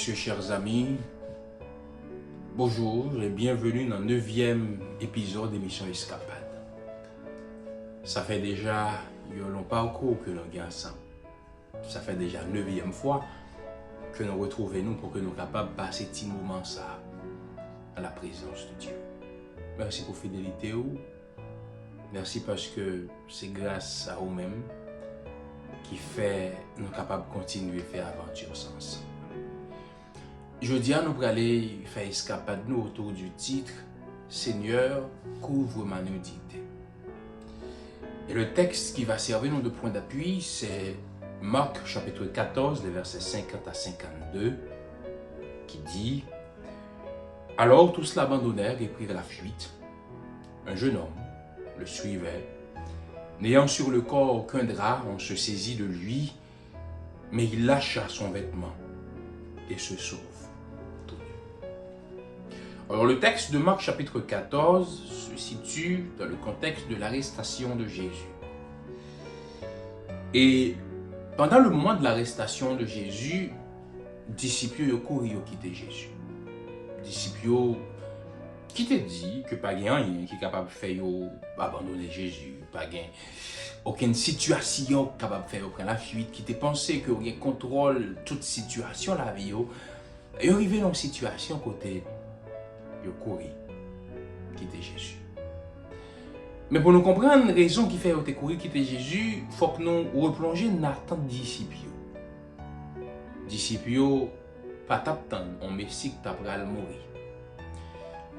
messieurs, chers amis, bonjour et bienvenue dans le 9e épisode d'émission Escapade. Ça fait déjà, un parcours que nous sommes ensemble. Ça fait déjà 9e fois que nous retrouvons nous pour que nous soyons capables de passer petit moment ça à la présence de Dieu. Merci pour la fidélité. Merci parce que c'est grâce à vous-même qui fait nous capables de continuer à faire aventure ensemble. Jeudi, nous allons aller faire escapade nous autour du titre Seigneur, couvre ma nudité. Et le texte qui va servir nous de point d'appui, c'est Marc chapitre 14, les versets 50 à 52, qui dit: Alors tous l'abandonnèrent et prirent la fuite. Un jeune homme le suivait. N'ayant sur le corps aucun drap, on se saisit de lui, mais il lâcha son vêtement et se sauve. Alors le texte de Marc chapitre 14 se situe dans le contexte de l'arrestation de Jésus. Et pendant le moment de l'arrestation de Jésus, les disciples ont couru quitter Jésus. Les disciples qui te dit que pas rien qui est capable de faire abandonner Jésus, pas aucune situation capable de faire prendre la fuite, qui te pensé que vous contrôle toute situation la vie et arrivé dans une situation côté yo couru quitter Jésus. Mais pour nous comprendre la raison qui fait que courir quitter Jésus, il faut que nous replongions dans l'attente des disciples. Disciples pas t'attendre un messie qui t'a pral mourir.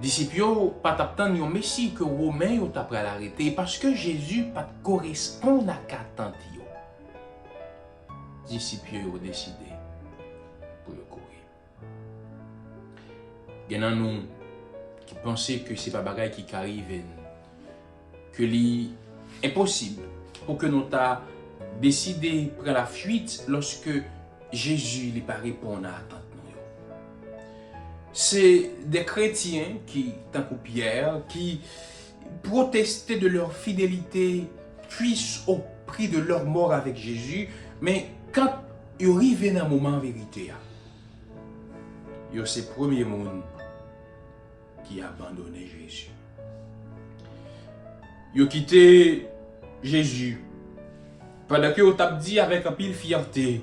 Disciples pas t'attendre un messie que Romain t'a pral arrêter parce que Jésus pas correspond à l'attente yo. Disciples ont décidé pour le courir. Il y en a nous qui pensaient que c'est pas bagaille qui arrive, que c'est impossible pour que nous ta décidé de prendre la fuite lorsque Jésus n'est pas répondre à l'attente. C'est des chrétiens qui, tant que Pierre, qui protestaient de leur fidélité puissent au prix de leur mort avec Jésus, mais quand ils arrivent dans un moment de vérité, c'est le premier monde qui a abandonné Jésus. Ils ont quitté Jésus pendant que vous avez dit avec un pile fierté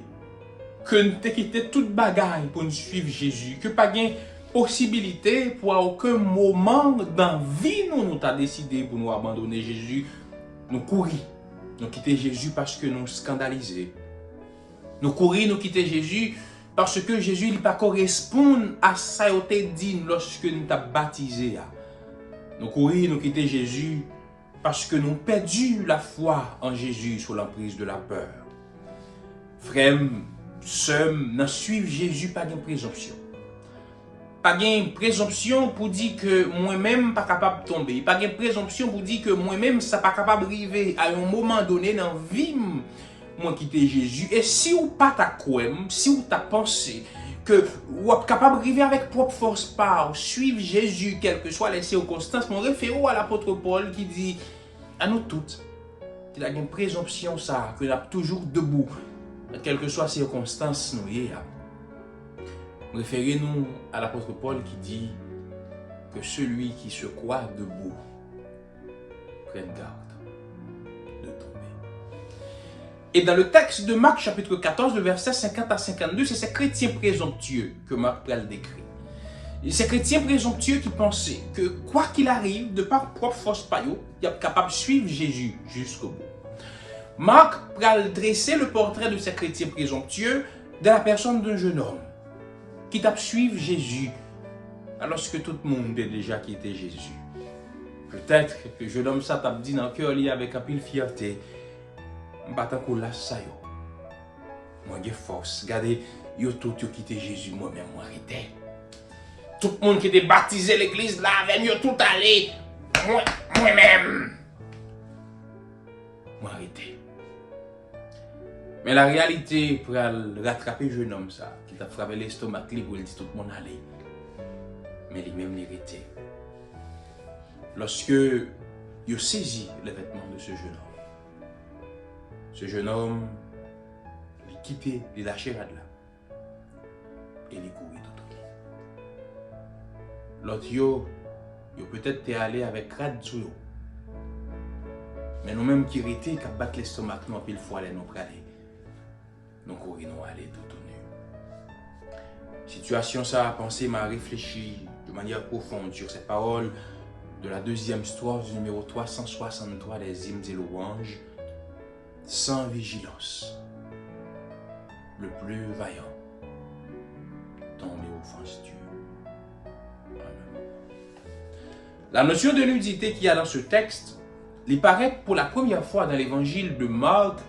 que nous avons quitté toute bagaille pour nous suivre Jésus, que pas de possibilité pour à aucun moment dans la vie nous avons décidé pour nous abandonner Jésus. Nous courir, nous quitter Jésus parce que nous scandalisés. Nous courir, nous quitter Jésus parce que Jésus ne correspond à sa digne lorsque nous t'avons baptisé. Nous courir, nous quitter Jésus parce que nous perdu la foi en Jésus sous l'emprise de la peur. Frères, sœurs, nous suivre Jésus pas de présomption. Pas de présomption pour dire que moi-même pas capable de tomber. Pas de présomption pour dire que moi-même ça pas capable d'arriver à un moment donné dans la vie. Moi quitter Jésus. Et si ou pas ta croire, si ou ta pensé que ou êtes capable d'arriver avec propre force par suivre Jésus, quelles que soient les circonstances, mon référent à l'apôtre Paul qui dit à nous toutes, il a une présomption ça, que nous sommes toujours debout, quelles que soient les circonstances nous y référez-nous à l'apôtre Paul qui dit que celui qui se croit debout prenne garde de tomber. Et dans le texte de Marc chapitre 14, le verset 50 à 52, c'est ces chrétiens présomptueux que Marc Pral décrit. Et ces chrétiens présomptueux qui pensaient que quoi qu'il arrive, de par propre force paillot, il est capable de suivre Jésus jusqu'au bout. Marc Pral dresser le portrait de ces chrétiens présomptueux de la personne d'un jeune homme qui t'a suivre Jésus alors que tout le monde a déjà quitté Jésus. Peut-être que le jeune homme ça t'a dit dans le cœur avec un pile fierté. Batako la sa yo. Moi j'ai force. Regardez, yo tout quitté Jésus, moi-même moi arrêté. Tout le monde qui était baptisé l'église là, avec yo tout allé. Moi-même. Moi arrêté. Mais la réalité pour rattraper le jeune homme ça, qui t'a frappé l'estomac libre, il dit tout le monde allé. Mais lui-même l'irrité. Lorsque il a saisi les vêtements de ce jeune homme, ce jeune homme, il quitté, il lâché là. et il courir tout. L'autre yo peut-être t'es allé avec radio. Mais nous-mêmes qui étaient, qui battent l'estomac, nous, pile fois, nous praler. Nous courir, nous aller tout nu. Situation ça, penser, m'a réfléchi de manière profonde sur cette parole de la deuxième histoire du numéro 363 des hymnes et louanges. Sans vigilance, le plus vaillant tombe et offense Dieu. La notion de nudité qu'il y a dans ce texte, il paraît pour la première fois dans l'évangile de Marc,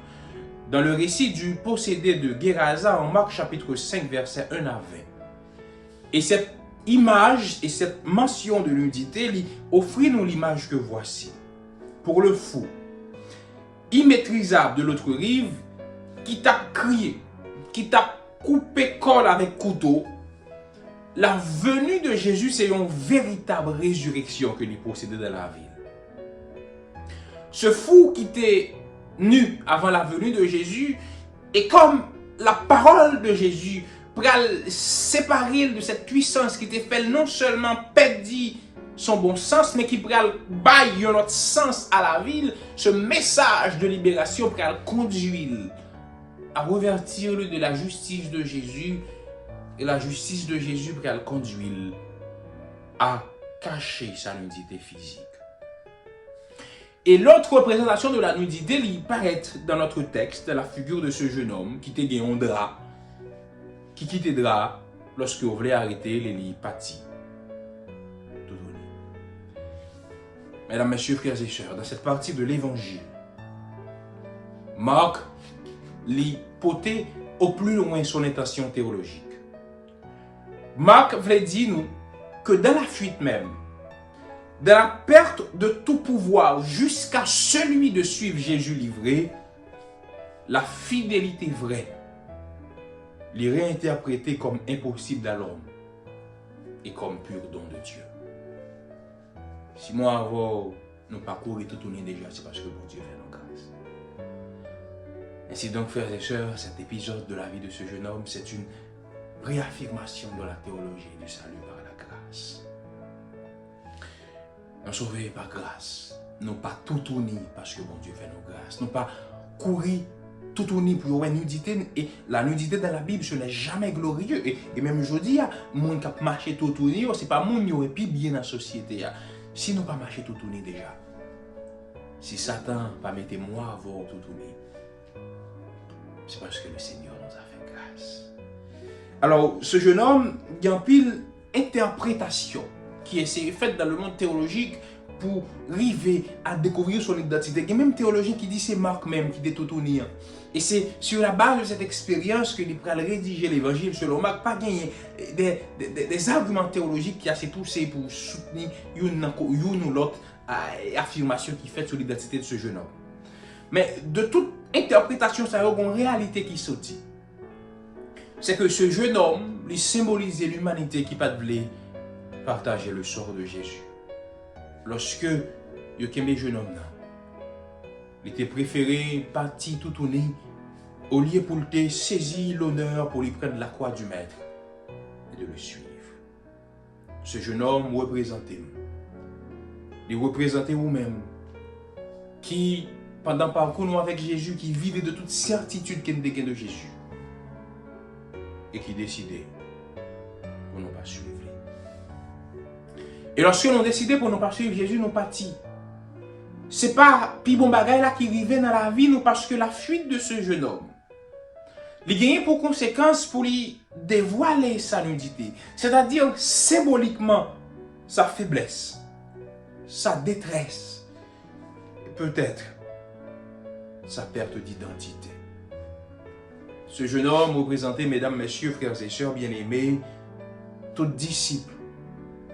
dans le récit du possédé de Gerasa en Marc chapitre 5 verset 1 à 20. Et cette image et cette mention de nudité offre nous l'image que voici. Pour le fou, immaîtrisable de l'autre rive, qui t'a crié, qui t'a coupé col avec couteau, la venue de Jésus, c'est une véritable résurrection que lui possédait dans la ville. Ce fou qui était nu avant la venue de Jésus, et comme la parole de Jésus pour séparer de cette puissance qui était fait non seulement perdre son bon sens, mais qui pourrait bailler un autre sens à la ville, ce message de libération pourrait conduire à revertir de la justice de Jésus. Et la justice de Jésus pourrait le conduire à cacher sa nudité physique. Et l'autre représentation de la nudité, il paraît dans notre texte, la figure de ce jeune homme qui était gagné un drap, qui quittait le drap lorsque vous voulez arrêter les lits pâtis. Mesdames, messieurs, frères et sœurs, dans cette partie de l'évangile, Marc lit poté au plus loin son intention théologique. Marc voulait dire nous que dans la fuite même, dans la perte de tout pouvoir jusqu'à celui de suivre Jésus livré, la fidélité vraie les réinterprétée comme impossible à l'homme et comme pur don de Dieu. Si moi avant nous parcourir tout tourner déjà, c'est parce que bon Dieu fait nos grâces. Ainsi donc, frères et sœurs, cet épisode de la vie de ce jeune homme, c'est une réaffirmation de la théologie du salut par la grâce. Nous sauvés par grâce, non pas tout tourner parce que bon Dieu fait nos grâces, non pas courir tout tourner pour une nudité. Et la nudité dans la Bible, ce n'est jamais glorieux. Et même aujourd'hui, les gens qui marchent tout tourner, ce n'est pas les gens qui sont bien dans la société. Si nous ne pas marcher tout tourner déjà, si Satan pas mettre moi à voir tout tourner, c'est parce que le Seigneur nous a fait grâce. Alors, ce jeune homme, il y a une pile interprétation qui est faite dans le monde théologique pour arriver à découvrir son identité. Il y a même théologien qui dit c'est Marc même qui dit tout tourner. Et c'est sur la base de cette expérience que nous allons rédiger l'évangile selon Marc, pas gagner des arguments théologiques qui assez poussés pour soutenir une ou l'autre affirmation qui fait sur l'identité de ce jeune homme. Mais de toute interprétation, ça a une réalité qui sortit. C'est que ce jeune homme, il symbolisait l'humanité qui pas voulait partager le sort de Jésus. Lorsque il aimait jeune homme, il était préféré partir tout tourner au lieu pour te saisir l'honneur pour lui prendre la croix du maître et de le suivre. Ce jeune homme représentait nous. Il représentait vous-même qui, pendant le parcours avec Jésus, qui vivait de toute certitude qu'il y a de Jésus et qui décidait pour ne pas suivre. Et lorsque nous décidons pour ne pas suivre Jésus, nous partis. Ce n'est pas puis bon bagay là qui arrivait dans la vie nous parce que la fuite de ce jeune homme, il gagnait pour conséquence pour lui dévoiler sa nudité, c'est-à-dire symboliquement sa faiblesse, sa détresse, et peut-être sa perte d'identité. Ce jeune homme représentait, mesdames, messieurs, frères et sœurs bien-aimés, tout disciple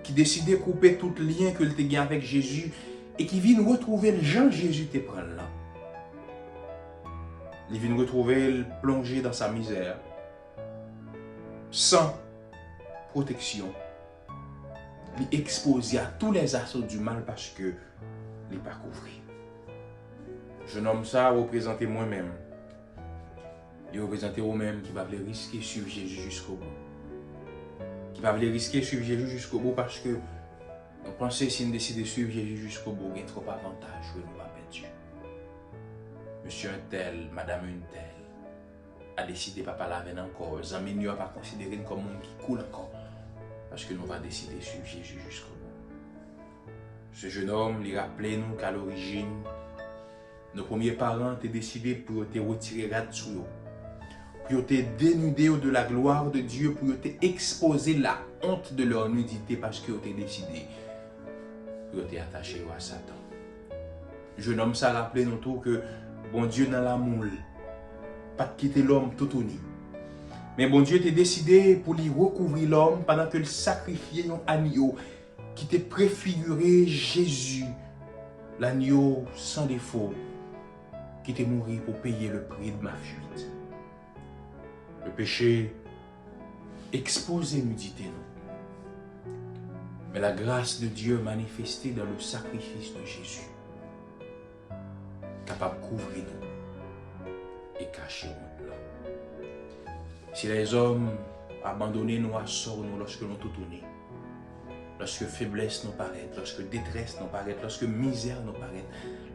qui décidait de couper tout lien que il était avec Jésus et qui vient retrouver le Jean Jésus te prend là. Il vient retrouver le plongé dans sa misère, sans protection, il exposé à tous les assauts du mal parce que il n'est pas couvert. Jeune homme ça représentait moi-même. Il représentait vous-même qui va risquer sur Jésus jusqu'au bout. qui va risquer de suivre Jésus jusqu'au bout parce que nous pensons si nous décidons de suivre Jésus jusqu'au bout, il y a trop d'avantages que nous va perdre. Monsieur un tel, madame une telle, a décidé de ne pas laver encore. Les amis ne pas considérer comme un monde qui coule encore. Parce que nous va décider de suivre Jésus jusqu'au bout. Ce jeune homme, il rappelait nous qu'à l'origine, nos premiers parents ont décidé pour te retirer là-dessous, pour te dénuder de la gloire de Dieu, pour te exposer la honte de leur nudité parce qu'ils ont décidé pour te attacher à Satan. Le jeune homme, ça rappelait nous tout que bon Dieu dans l'amour, pas de quitter l'homme tout uni. Mais bon Dieu t'a décidé pour lui recouvrir l'homme pendant que le sacrifiait un agneau qui t'a préfiguré Jésus, l'agneau sans défaut, qui t'est mort pour payer le prix de ma fuite. Le péché expose nudité nous. Mais la grâce de Dieu manifestée dans le sacrifice de Jésus, capable de couvrir nous et cacher nous. Si les hommes abandonnent nous à sort nous lorsque nous tout tournons, lorsque faiblesse nous paraît, lorsque détresse nous paraît, lorsque misère nous paraît,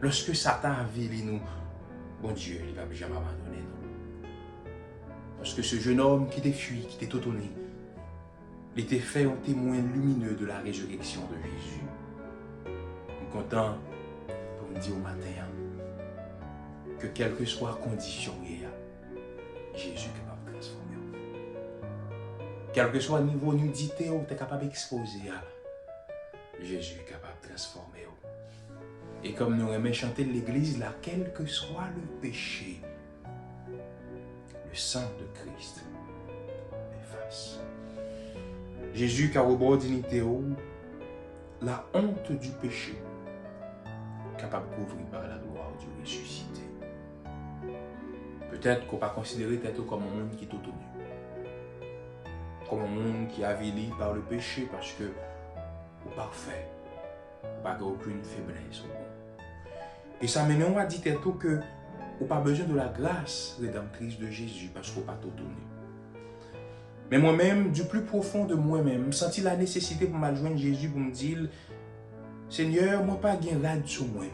lorsque Satan a vilé nous, bon Dieu, il ne va jamais abandonner nous. Parce que ce jeune homme qui t'est fui, qui t'est tout tourné, il était fait un témoin lumineux de la résurrection de Jésus. Je suis content pour me dire au matin que quelle que soit la condition, Jésus est capable de transformer. Quel que soit le niveau de nudité, tu es capable d'exposer. Jésus est capable de transformer. Et comme nous aimons chanter l'église, là, quel que soit le péché, le sang de Christ efface. Jésus qui a au bord dignité, la honte du péché, capable de couvrir par la gloire du ressuscité. Peut-être qu'on ne peut pas considérer tête comme un monde qui est tout tenu. Comme un monde qui est avili par le péché parce que vous êtes parfait, vous n'avez aucune faiblesse. Et ça mène à dire que vous n'avez pas besoin de la grâce rédemptrice de Jésus parce que vous n'avez pas tout donné. Mais moi-même, du plus profond de moi-même, je senti la nécessité pour m'adjoindre Jésus pour me dire Seigneur, moi pas gain rade sur moi.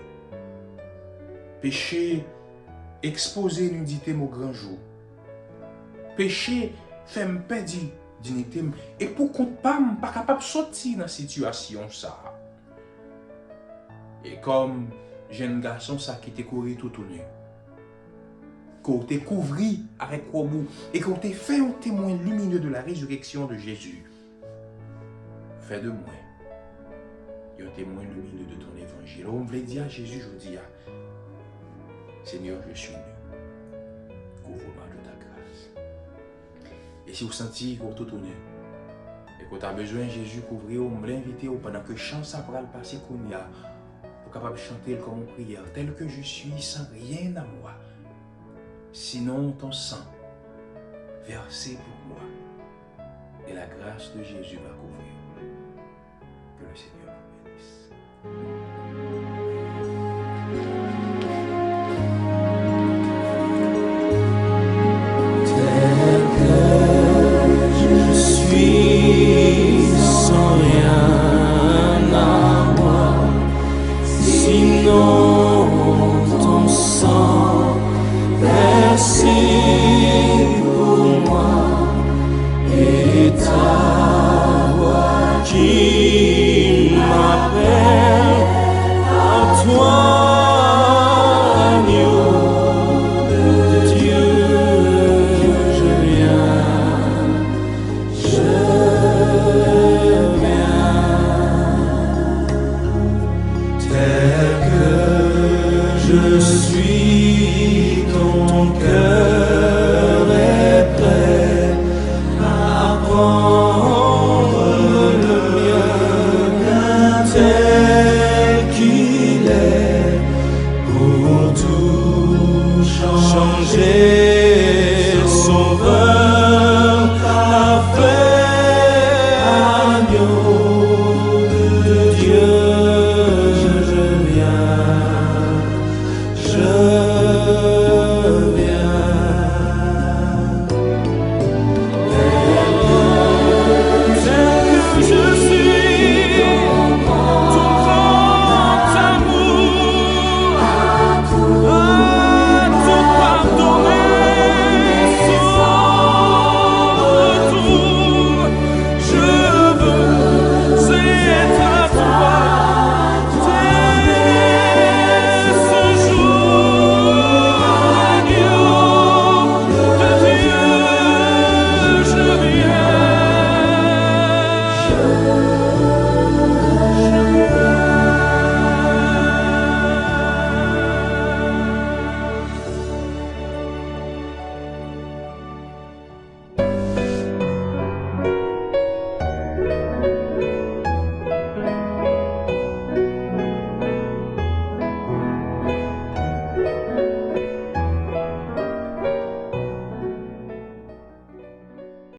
Péché, exposer nudité mon grand jour. Péché, fait me perdre dignité. Et pour qu'on pas capable de sortir dans cette situation ça. Et comme jeune garçon ça qui était couru tout nu. Qu'on t'ait couvert avec robot et qu'on t'ait fait un témoin lumineux de la résurrection de Jésus. Fais de moi un témoin lumineux de ton évangile. On voulait dire à Jésus, je dis, Seigneur, je suis nu. Couvre-moi de ta grâce. Et si vous sentez que vous êtes tout nu et que vous avez besoin de Jésus couvrir, on me l'invite pendant que chant ça va le passer qu'on y a pour capable de chanter comme une prière, tel que je suis sans rien à moi. Sinon ton sang versé pour moi et la grâce de Jésus va couvrir. Que le Seigneur vous bénisse. Tel que je suis sans rien à moi, sinon ton sang versé pour moi et ta voix qui m'appelle à toi, agneau de Dieu, je viens, tel que je suis ton cœur.